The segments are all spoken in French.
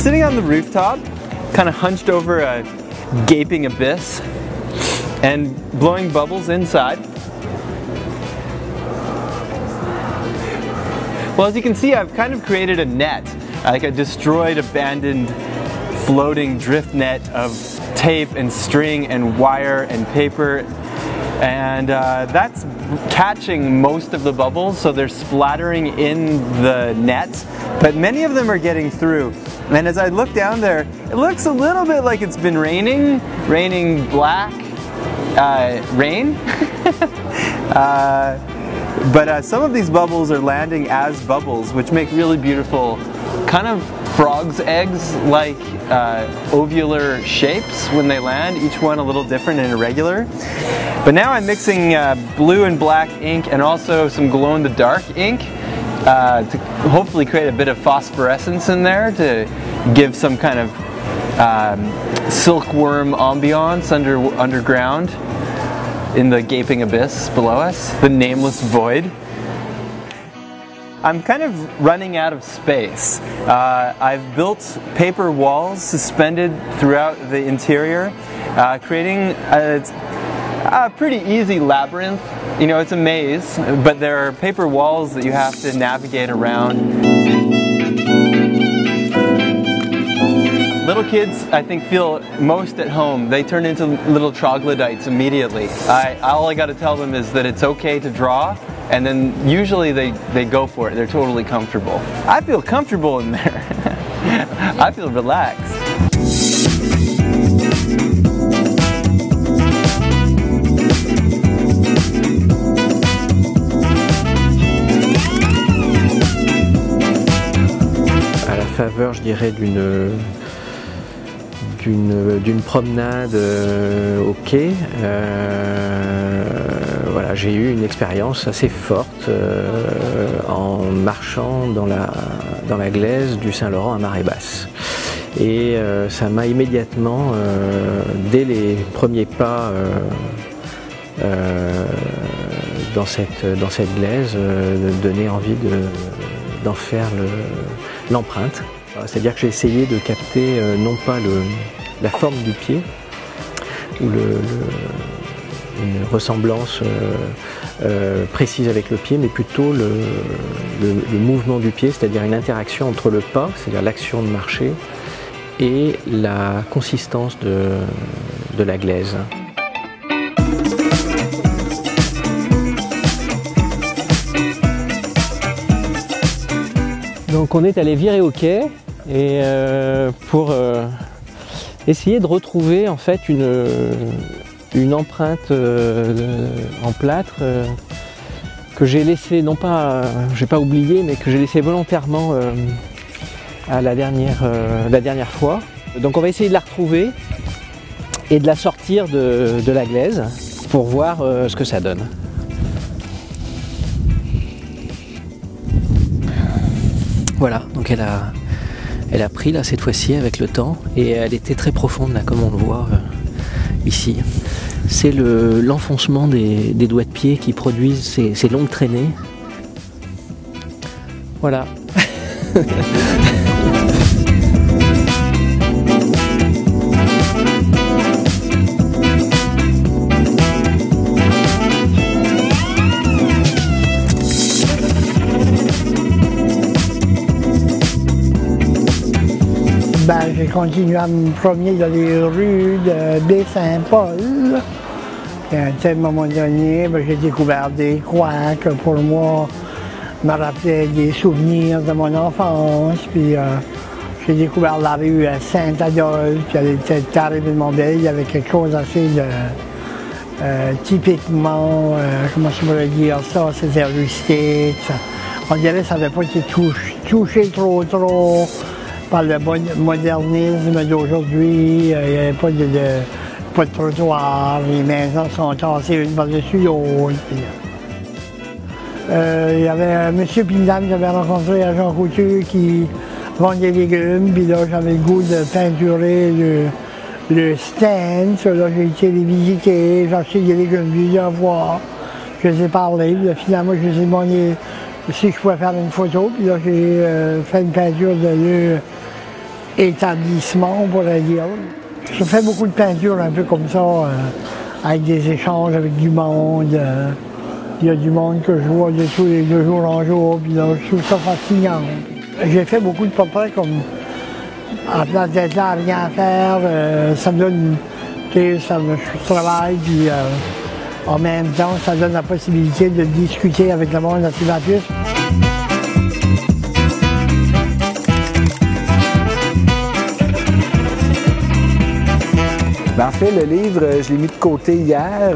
sitting on the rooftop, kind of hunched over a gaping abyss and blowing bubbles inside. Well, as you can see, I've kind of created a net, like a destroyed, abandoned, floating drift net of tape and string and wire and paper, and that's catching most of the bubbles, so they're splattering in the net, but many of them are getting through. And as I look down there, it looks a little bit like it's been raining black rain. But some of these bubbles are landing as bubbles, which make really beautiful, kind of frog's eggs like ovular shapes when they land, each one a little different and irregular. But now I'm mixing blue and black ink and also some glow-in-the-dark ink to hopefully create a bit of phosphorescence in there to give some kind of silkworm ambiance underground in the gaping abyss below us, the nameless void. I'm kind of running out of space. I've built paper walls suspended throughout the interior, creating a pretty easy labyrinth. You know, it's a maze, but there are paper walls that you have to navigate around. Little kids, I think, feel most at home. They turn into little troglodytes immediately. All I got to tell them is that it's okay to draw, and then usually they go for it. They're totally comfortable. I feel comfortable in there. I feel relaxed. À la faveur, je dirais, d'une promenade au quai, voilà, j'ai eu une expérience assez forte en marchant dans la glaise du Saint-Laurent à marée basse. Et ça m'a immédiatement, dès les premiers pas dans cette glaise, donné envie d'en faire l'empreinte. C'est-à-dire que j'ai essayé de capter non pas la forme du pied ou une ressemblance précise avec le pied, mais plutôt le mouvement du pied, c'est-à-dire une interaction entre le pas, c'est-à-dire l'action de marcher, et la consistance de la glaise. Donc on est allé virer au quai et pour essayer de retrouver en fait une empreinte en plâtre que j'ai laissée, non pas, j'ai pas oublié, mais que j'ai laissé volontairement à la dernière fois. Donc on va essayer de la retrouver et de la sortir de la glaise pour voir ce que ça donne. Voilà, donc elle a pris là cette fois-ci avec le temps et elle était très profonde là comme on le voit ici. C'est l'enfoncement des doigts de pied qui produisent ces longues traînées. Voilà. J'ai continué à me promener dans les rues de Baie-Saint-Paul. Puis à un tel moment donné, j'ai découvert des coins que pour moi me rappelaient des souvenirs de mon enfance. Puis j'ai découvert la rue Saint-Adolphe, puis elle était terriblement belle. Il y avait quelque chose assez de typiquement, comment je pourrais dire ça, c'était rustique. On dirait que ça n'avait pas été touché trop par le modernisme d'aujourd'hui. Il n'y avait pas de trottoir, les maisons sont tassées une par-dessus l'autre. Il y avait un monsieur et une dame que j'avais rencontré à Jean Couture qui vendait des légumes, puis là j'avais le goût de peinturer le stand. Là j'ai été les visiter, j'ai acheté des légumes plusieurs fois, je les ai parlé, puis là, finalement je les ai demandé si je pouvais faire une photo, puis là j'ai fait une peinture de établissement, pour le dire. Je fais beaucoup de peinture un peu comme ça, avec des échanges avec du monde. Il y a du monde que je vois de tous les 2 jours en jour, puis là, je trouve ça fascinant. J'ai fait beaucoup de portraits comme en place d'être là à rien faire, ça me donne, je travaille, puis en même temps, ça donne la possibilité de discuter avec le monde activatus. En fait, le livre, je l'ai mis de côté hier.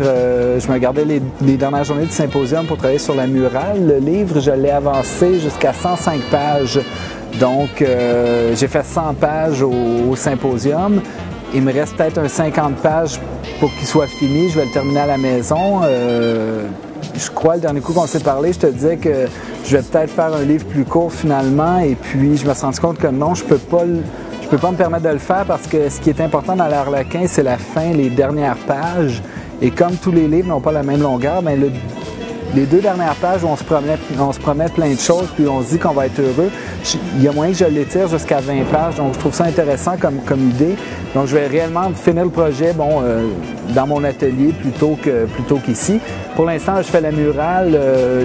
Je me gardais les dernières journées du symposium pour travailler sur la murale. Le livre, je l'ai avancé jusqu'à 105 pages. Donc, j'ai fait 100 pages au symposium. Il me reste peut-être un 50 pages pour qu'il soit fini. Je vais le terminer à la maison. Je crois, le dernier coup qu'on s'est parlé, je te disais que je vais peut-être faire un livre plus court finalement. Et puis, je me suis rendu compte que non, je peux pas me permettre de le faire parce que ce qui est important dans l'Harlequin, c'est la fin, les dernières pages. Et comme tous les livres n'ont pas la même longueur, bien les 2 dernières pages où on se promet plein de choses, puis on se dit qu'on va être heureux, il y a moyen que je l'étire jusqu'à 20 pages, donc je trouve ça intéressant comme idée. Donc je vais réellement finir le projet dans mon atelier plutôt qu'ici. Pour l'instant, je fais la murale.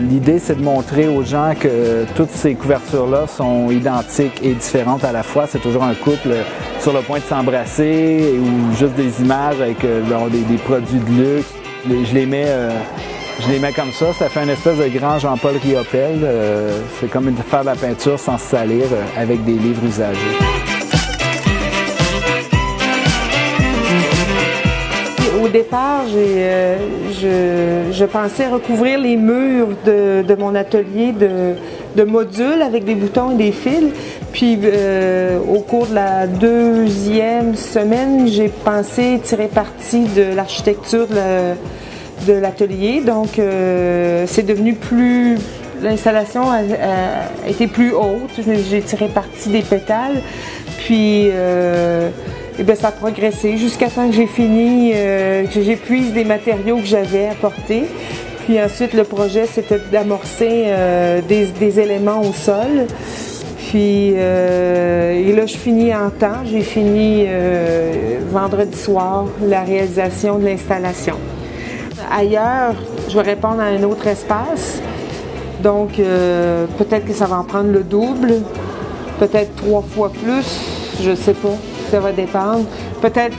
L'idée, c'est de montrer aux gens que toutes ces couvertures-là sont identiques et différentes à la fois. C'est toujours un couple sur le point de s'embrasser ou juste des images avec des produits de luxe. Je les mets comme ça fait une espèce de grand Jean-Paul Riopelle. C'est comme faire de la peinture sans se salir avec des livres usagés. Au départ, je pensais recouvrir les murs de mon atelier de modules avec des boutons et des fils. Puis au cours de la 2e semaine, j'ai pensé tirer parti de l'architecture de l'atelier. Donc c'est devenu plus... L'installation a été plus haute. J'ai tiré parti des pétales. Puis et bien, ça a progressé jusqu'à temps que j'ai fini, que j'épuise des matériaux que j'avais apportés. Puis ensuite, le projet, c'était d'amorcer des éléments au sol. Puis, et là, je finis en temps. J'ai fini vendredi soir la réalisation de l'installation. Ailleurs, je vais répondre à un autre espace. Donc, peut-être que ça va en prendre le double, peut-être 3 fois plus, je ne sais pas. Ça va dépendre. Peut-être,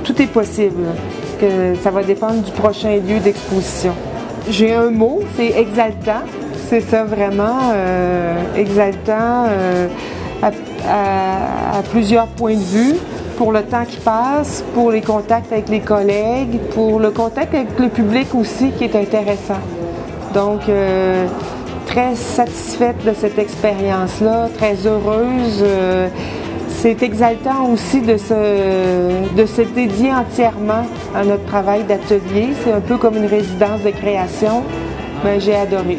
tout est possible, que ça va dépendre du prochain lieu d'exposition. J'ai un mot, c'est exaltant. C'est ça vraiment, exaltant à plusieurs points de vue, pour le temps qui passe, pour les contacts avec les collègues, pour le contact avec le public aussi qui est intéressant. Donc, très satisfaite de cette expérience-là, très heureuse. C'est exaltant aussi de se dédier entièrement à notre travail d'atelier. C'est un peu comme une résidence de création. Mais j'ai adoré.